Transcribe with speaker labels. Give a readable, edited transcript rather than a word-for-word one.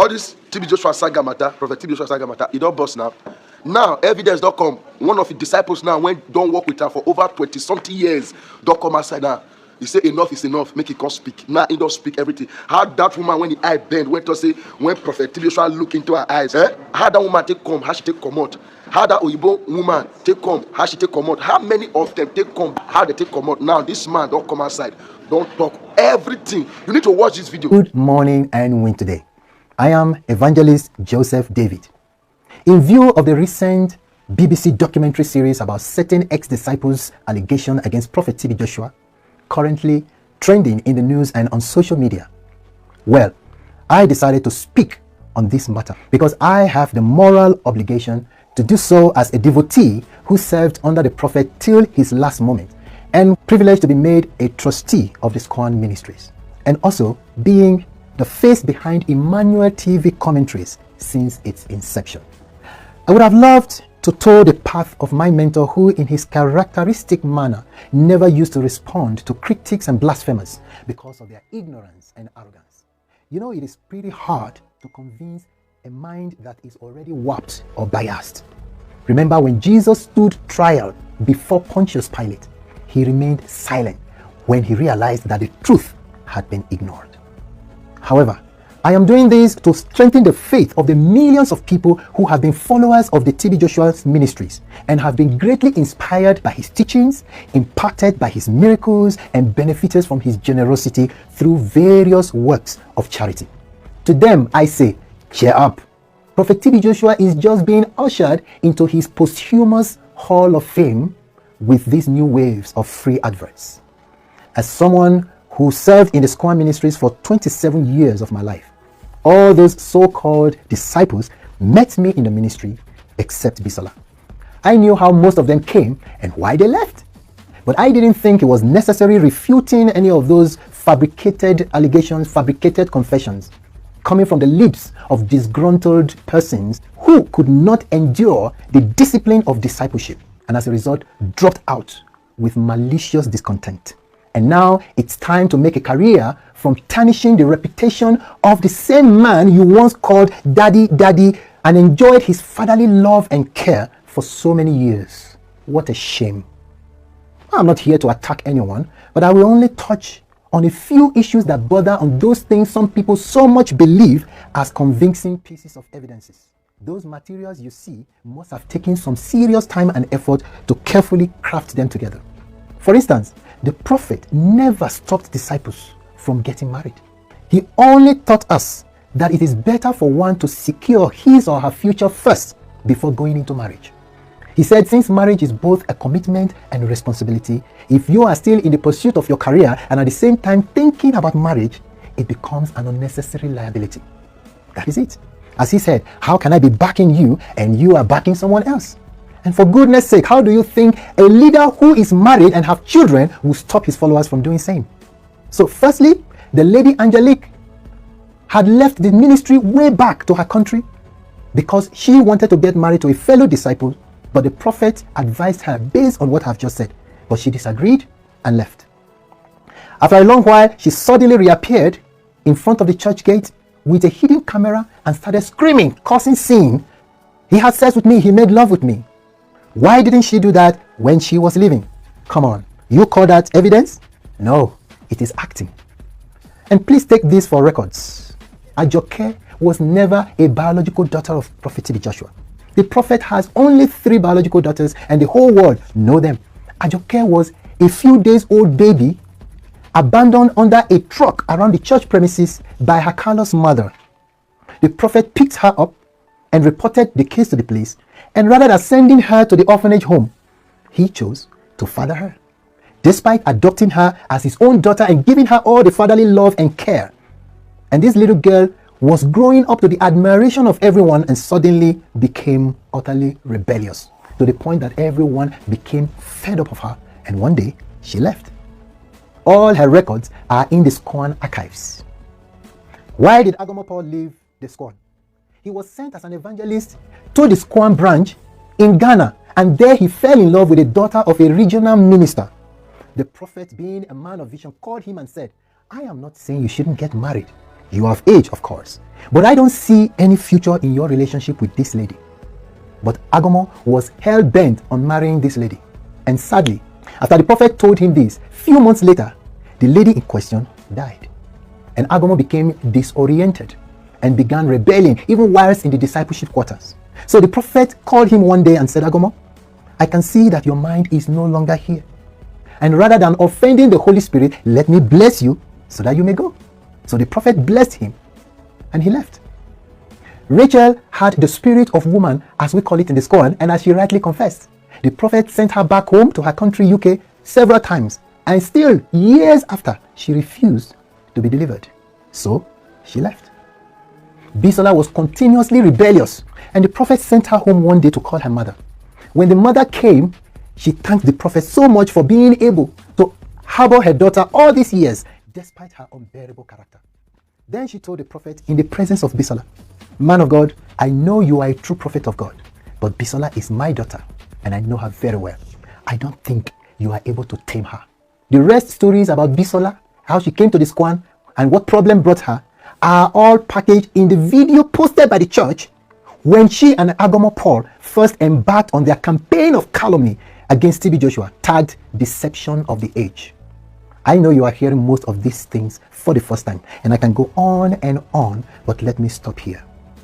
Speaker 1: all this TB Joshua saga matter, Prophet TB Joshua saga matter, it don't bust now. Now, evidence don't come. One of his disciples now, when don't work with her for over 20-something years, don't come outside now. He say enough is enough, make it come speak. Now he don't speak everything. How that woman, when the eye bend, went to say, when Prophet TB Joshua look into her eyes, how that woman take come, how she take come out? How that Oyibo woman take come, how she take come out? How many of them take come, how they take come out? Now this man don't come outside, don't talk everything. You need to watch this video.
Speaker 2: Good morning and win today. I am Evangelist Joseph David. In view of the recent BBC documentary series about certain ex-disciples' allegation against Prophet TB Joshua, currently trending in the news and on social media, well, I decided to speak on this matter because I have the moral obligation to do so as a devotee who served under the prophet till his last moment, and privileged to be made a trustee of the SCOAN ministries, and also being the face behind Emmanuel TV commentaries since its inception. I would have loved to toe the path of my mentor, who in his characteristic manner never used to respond to critics and blasphemers because of their ignorance and arrogance. You know, it is pretty hard to convince a mind that is already warped or biased. Remember when Jesus stood trial before Pontius Pilate, he remained silent when he realized that the truth had been ignored. However, I am doing this to strengthen the faith of the millions of people who have been followers of the TB Joshua's ministries and have been greatly inspired by his teachings, impacted by his miracles, and benefited from his generosity through various works of charity. To them, I say, cheer up. Prophet TB Joshua is just being ushered into his posthumous Hall of Fame with these new waves of free adverts. As someone who served in the SCOAN ministries for 27 years of my life, all those so-called disciples met me in the ministry except Bisola. I knew how most of them came and why they left, but I didn't think it was necessary refuting any of those fabricated allegations, fabricated confessions coming from the lips of disgruntled persons who could not endure the discipline of discipleship and as a result dropped out with malicious discontent. And now it's time to make a career from tarnishing the reputation of the same man you once called daddy and enjoyed his fatherly love and care for so many years. What a shame. I'm not here to attack anyone, but I will only touch on a few issues that border on those things some people so much believe as convincing pieces of evidences. Those materials you see must have taken some serious time and effort to carefully craft them together. For instance, the prophet never stopped disciples from getting married. He only taught us that it is better for one to secure his or her future first before going into marriage. He said, since marriage is both a commitment and a responsibility, if you are still in the pursuit of your career and at the same time thinking about marriage, it becomes an unnecessary liability. That is it. As he said, how can I be backing you and you are backing someone else? And for goodness sake, how do you think a leader who is married and have children will stop his followers from doing the same? So firstly, the lady Angelique had left the ministry way back to her country because she wanted to get married to a fellow disciple, but the prophet advised her based on what I've just said. But she disagreed and left. After a long while, she suddenly reappeared in front of the church gate with a hidden camera and started screaming, causing scene. He had sex with me, he made love with me. Why didn't she do that when she was leaving? Come on, you call that evidence? No, it is acting. And please take this for records. Ajoke was never a biological daughter of Prophet TB Joshua. The prophet has only 3 biological daughters and the whole world know them. Ajoke was a few days old baby abandoned under a truck around the church premises by her careless mother. The prophet picked her up and reported the case to the police, and rather than sending her to the orphanage home, he chose to father her, despite adopting her as his own daughter and giving her all the fatherly love and care. And this little girl was growing up to the admiration of everyone and suddenly became utterly rebellious, to the point that everyone became fed up of her, and one day she left. All her records are in the SCOAN archives. Why did Agomopol leave the SCOAN? He was sent as an evangelist to the SCOAN branch in Ghana, and there he fell in love with a daughter of a regional minister. The prophet, being a man of vision, called him and said, I am not saying you shouldn't get married. You are of age, of course, but I don't see any future in your relationship with this lady. But Agomo was hell-bent on marrying this lady. And sadly, after the prophet told him this, few months later, the lady in question died. And Agomo became disoriented and began rebelling, even whilst in the discipleship quarters. So the prophet called him one day and said, Agomo, I can see that your mind is no longer here. And rather than offending the Holy Spirit, let me bless you so that you may go. So the prophet blessed him and he left. Rachel had the spirit of woman, as we call it in the Quran, and as she rightly confessed, the prophet sent her back home to her country UK several times, and still years after, she refused to be delivered. So she left. Bisola was continuously rebellious, and the prophet sent her home one day to call her mother. When the mother came, she thanked the prophet so much for being able to harbor her daughter all these years, despite her unbearable character. Then she told the prophet in the presence of Bisola, Man of God, I know you are a true prophet of God, but Bisola is my daughter, and I know her very well. I don't think you are able to tame her. The rest stories about Bisola, how she came to this Quran, and what problem brought her, are all packaged in the video posted by the church when she and Agomo Paul first embarked on their campaign of calumny against TB Joshua, tagged Deception of the Age. I know you are hearing most of these things for the first time, and I can go on and on, but let me stop here.